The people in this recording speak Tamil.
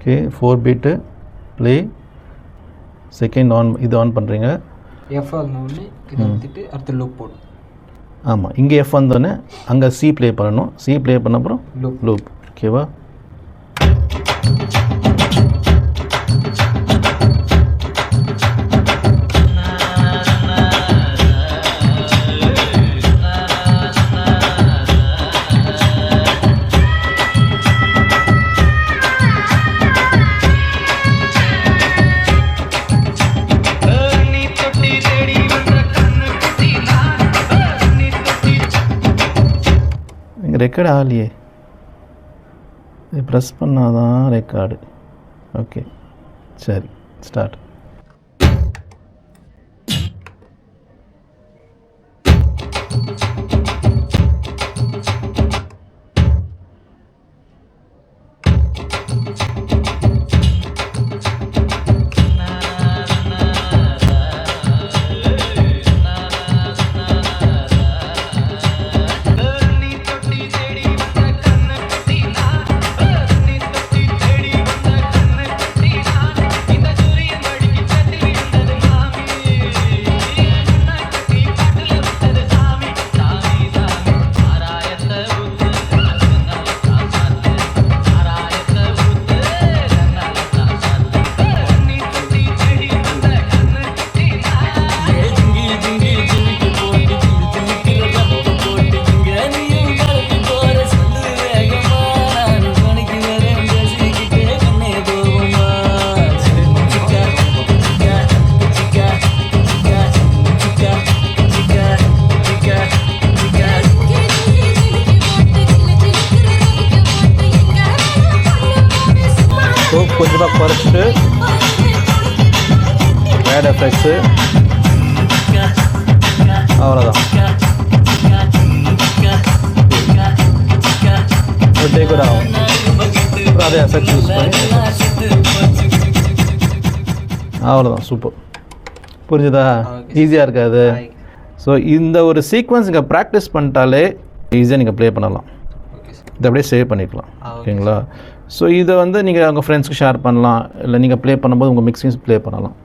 Okay 4 beat play second on இது ஆன் பண்ணுறீங்க எஃப் ஆனோடனே இதை எடுத்துட்டு அடுத்த லூப் போடும். ஆமாம் இங்கே எஃப் வந்தோடனே அங்கே சி ப்ளே பண்ணணும். சி ப்ளே பண்ண அப்புறம் லூப் ஓகேவா. ரெக்கார்டு ஆகலையே, இது ப்ரெஸ் பண்ணாதான் ரெக்கார்டு. ஓகே சரி ஸ்டார்ட். கொஞ்சமாக குறைச்சிட்டு ஆட் எஃபெக்ட்ஸு அவ்வளோதான். டேக் ஆகும். அப்புறம் அதே எஃபெக்ட் யூஸ் பண்ணி அவ்வளோதான். சூப்பர். புரிஞ்சுதா? ஈஸியாக இருக்காது. ஸோ இந்த ஒரு சீக்வன்ஸ் நீங்கள் ப்ராக்டிஸ் பண்ணிட்டாலே ஈஸியாக நீங்கள் ப்ளே பண்ணலாம். இதை அப்படியே சேவ் பண்ணிக்கலாம். ஓகேங்களா? ஸோ இதை வந்து நீங்கள் உங்கள் ஃப்ரெண்ட்ஸ்க்கு ஷேர் பண்ணலாம், இல்லை நீங்கள் ப்ளே பண்ணும்போது உங்கள் மிக்சிங்ஸ் ப்ளே பண்ணலாம்.